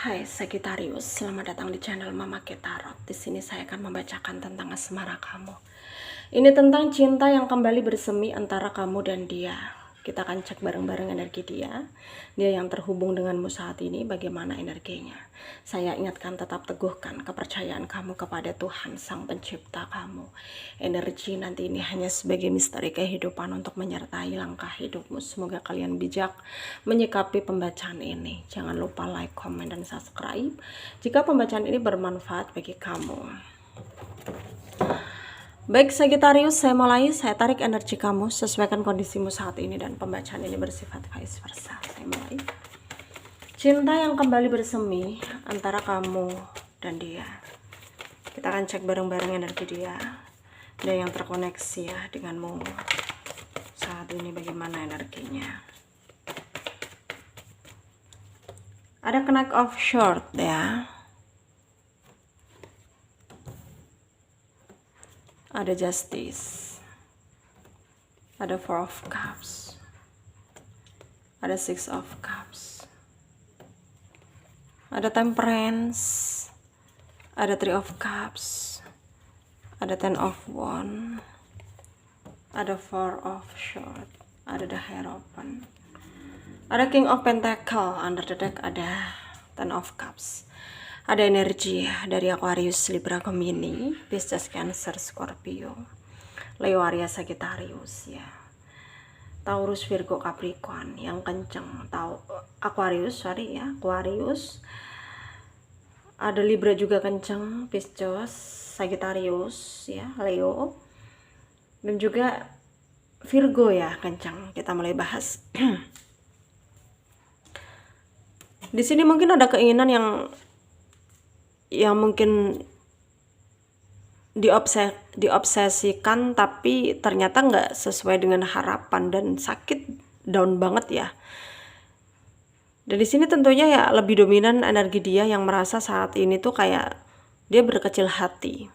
Hai Sagittarius, selamat datang di channel Mama Tarot. Di sini saya akan membacakan tentang asmara kamu. Ini tentang cinta yang kembali bersemi antara kamu dan dia. Kita akan cek bareng-bareng energi dia. Dia yang terhubung denganmu saat ini, bagaimana energinya. Saya ingatkan, tetap teguhkan kepercayaan kamu kepada Tuhan, Sang Pencipta kamu. Energi nanti ini hanya sebagai misteri kehidupan untuk menyertai langkah hidupmu. Semoga kalian bijak menyikapi pembacaan ini. Jangan lupa like, komen, dan subscribe jika pembacaan ini bermanfaat bagi kamu. Baik Sagittarius, saya mulai. Saya tarik energi kamu, sesuaikan kondisimu saat ini, dan pembacaan ini bersifat vice versa. Saya mulai. Cinta yang kembali bersemi antara kamu dan dia. Kita akan cek bareng-bareng energi dia. Dia yang terkoneksi ya denganmu saat ini, bagaimana energinya. Ada Knight of Swords ya. Ada Justice. Ada Four of Cups. Ada Six of Cups. Ada Temperance. Ada Three of Cups. Ada Ten of Wands. Ada Four of Swords. Ada The Hierophant. Ada King of Pentacle. Under the deck ada Ten of Cups. Ada energi dari Aquarius, Libra, Gemini, Pisces, Cancer, Scorpio, Leo, Aries, Sagittarius ya. Taurus, Virgo, Capricorn yang kenceng. Aquarius. Ada Libra juga kenceng, Pisces, Sagittarius ya, Leo. Dan juga Virgo ya kenceng. Kita mulai bahas. Di sini mungkin ada keinginan yang mungkin diobsesikan tapi ternyata nggak sesuai dengan harapan dan sakit, down banget ya. Dan di sini tentunya ya lebih dominan energi dia yang merasa saat ini tuh kayak dia berkecil hati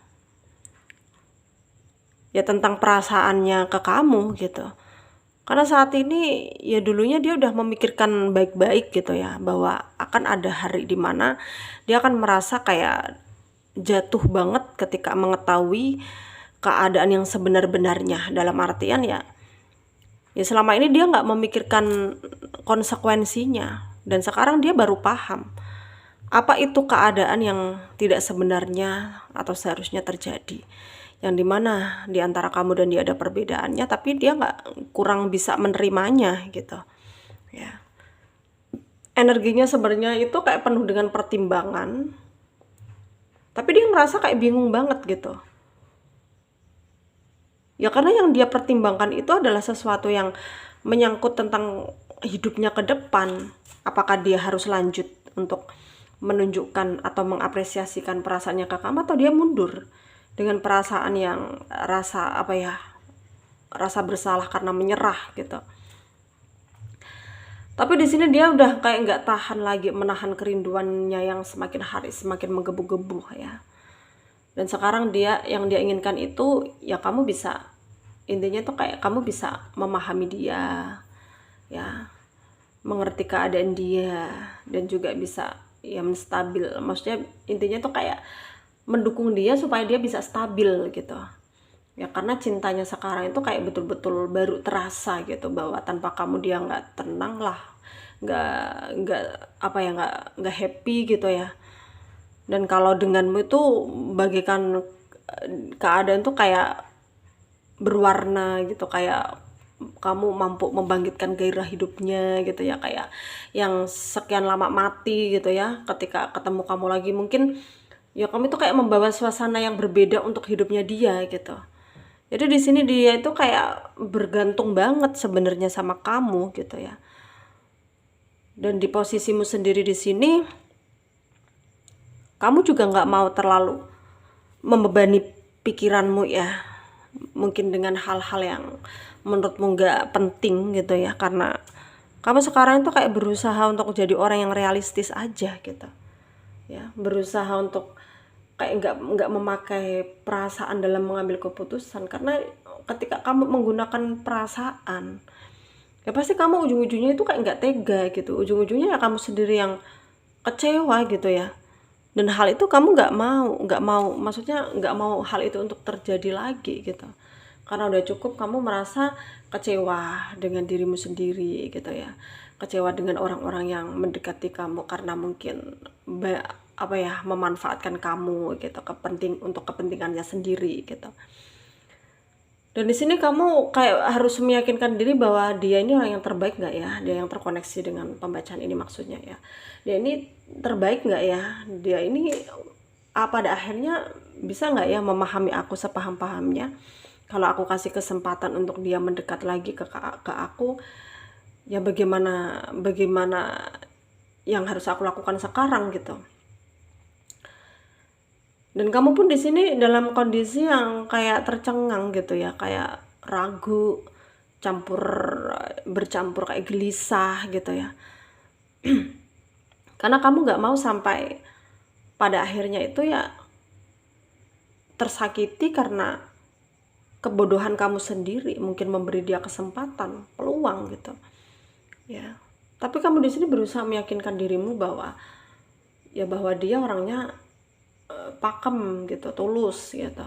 ya tentang perasaannya ke kamu gitu. Karena saat ini ya dulunya dia udah memikirkan baik-baik gitu ya, bahwa akan ada hari dimana dia akan merasa kayak jatuh banget ketika mengetahui keadaan yang sebenar-benarnya. Dalam artian ya selama ini dia nggak memikirkan konsekuensinya, dan sekarang dia baru paham apa itu keadaan yang tidak sebenarnya atau seharusnya terjadi, yang dimana di antara kamu dan dia ada perbedaannya, tapi dia kurang bisa menerimanya gitu ya. Energinya sebenarnya itu kayak penuh dengan pertimbangan, tapi dia ngerasa kayak bingung banget gitu ya, karena yang dia pertimbangkan itu adalah sesuatu yang menyangkut tentang hidupnya ke depan. Apakah dia harus lanjut untuk menunjukkan atau mengapresiasikan perasaannya ke kamu, atau dia mundur dengan perasaan yang rasa bersalah karena menyerah gitu. Tapi di sini dia udah kayak nggak tahan lagi menahan kerinduannya yang semakin hari semakin menggebu-gebu ya. Dan sekarang yang dia inginkan itu ya kamu bisa, intinya tuh kayak kamu bisa memahami dia ya, mengerti keadaan dia, dan juga bisa ya menstabil. Maksudnya intinya tuh kayak mendukung dia supaya dia bisa stabil gitu ya, karena cintanya sekarang itu kayak betul-betul baru terasa gitu, bahwa tanpa kamu dia nggak tenang lah, nggak happy gitu ya. Dan kalau denganmu itu bagaikan keadaan tuh kayak berwarna gitu, kayak kamu mampu membangkitkan gairah hidupnya gitu ya, kayak yang sekian lama mati gitu ya, ketika ketemu kamu lagi mungkin ya kamu itu kayak membawa suasana yang berbeda untuk hidupnya dia gitu. Jadi di sini dia itu kayak bergantung banget sebenarnya sama kamu gitu ya. Dan di posisimu sendiri di sini, kamu juga nggak mau terlalu membebani pikiranmu ya, mungkin dengan hal-hal yang menurutmu nggak penting gitu ya, karena kamu sekarang itu kayak berusaha untuk jadi orang yang realistis aja gitu ya, berusaha untuk kayak nggak memakai perasaan dalam mengambil keputusan. Karena ketika kamu menggunakan perasaan ya pasti kamu ujung-ujungnya itu kayak nggak tega gitu, ujung-ujungnya ya kamu sendiri yang kecewa gitu ya. Dan hal itu kamu nggak mau, maksudnya nggak mau hal itu untuk terjadi lagi gitu. Karena udah cukup kamu merasa kecewa dengan dirimu sendiri gitu ya. Kecewa dengan orang-orang yang mendekati kamu karena mungkin apa ya, memanfaatkan kamu gitu, untuk kepentingannya sendiri gitu. Dan di sini kamu kayak harus meyakinkan diri bahwa dia ini orang yang terbaik nggak ya, dia yang terkoneksi dengan pembacaan ini maksudnya ya. Dia ini terbaik nggak ya, dia ini pada akhirnya bisa nggak ya memahami aku sepaham-pahamnya. Kalau aku kasih kesempatan untuk dia mendekat lagi ke aku, ya bagaimana bagaimana yang harus aku lakukan sekarang gitu. Dan kamu pun di sini dalam kondisi yang kayak tercengang gitu ya, kayak ragu, bercampur kayak gelisah gitu ya. Karena kamu nggak mau sampai pada akhirnya itu ya tersakiti karena kebodohan kamu sendiri, mungkin memberi dia kesempatan, peluang gitu. Ya. Tapi kamu di sini berusaha meyakinkan dirimu bahwa dia orangnya pakem gitu, tulus gitu.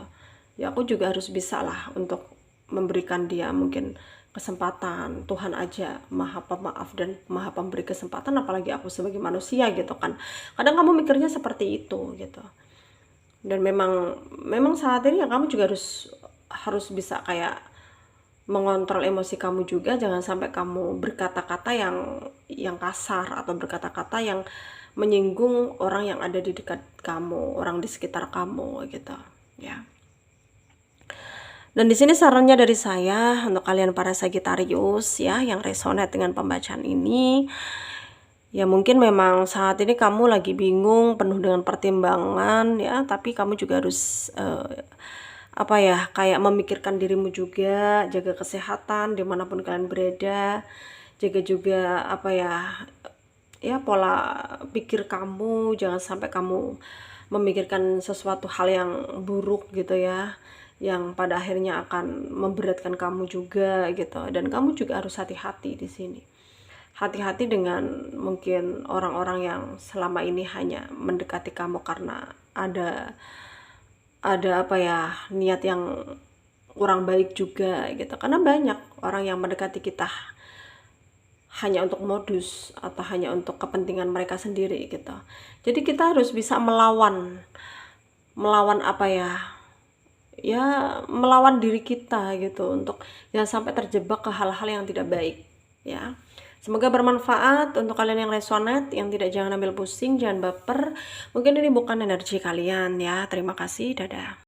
Ya aku juga harus bisa lah untuk memberikan dia mungkin kesempatan. Tuhan aja maha pemaaf dan maha pemberi kesempatan, apalagi aku sebagai manusia gitu kan. Kadang kamu mikirnya seperti itu gitu. Dan memang saat ini ya kamu juga harus bisa kayak mengontrol emosi kamu juga. Jangan sampai kamu berkata-kata yang kasar atau berkata-kata yang menyinggung orang yang ada di dekat kamu, orang di sekitar kamu gitu ya. Dan di sini sarannya dari saya untuk kalian para Sagittarius ya yang resonate dengan pembacaan ini, ya mungkin memang saat ini kamu lagi bingung, penuh dengan pertimbangan ya, tapi kamu juga harus apa ya, kayak memikirkan dirimu juga, jaga kesehatan dimanapun kalian berada, jaga juga apa ya pola pikir kamu, jangan sampai kamu memikirkan sesuatu hal yang buruk gitu ya, yang pada akhirnya akan memberatkan kamu juga gitu. Dan kamu juga harus hati-hati di sini. Hati-hati dengan mungkin orang-orang yang selama ini hanya mendekati kamu karena ada apa ya, niat yang kurang baik juga gitu. Karena banyak orang yang mendekati kita hanya untuk modus atau hanya untuk kepentingan mereka sendiri gitu. Jadi kita harus bisa melawan apa ya, melawan diri kita gitu, untuk jangan sampai terjebak ke hal-hal yang tidak baik ya. Semoga bermanfaat untuk kalian yang resonate, yang tidak, jangan ambil pusing, jangan baper. Mungkin ini bukan energi kalian ya. Terima kasih, dadah.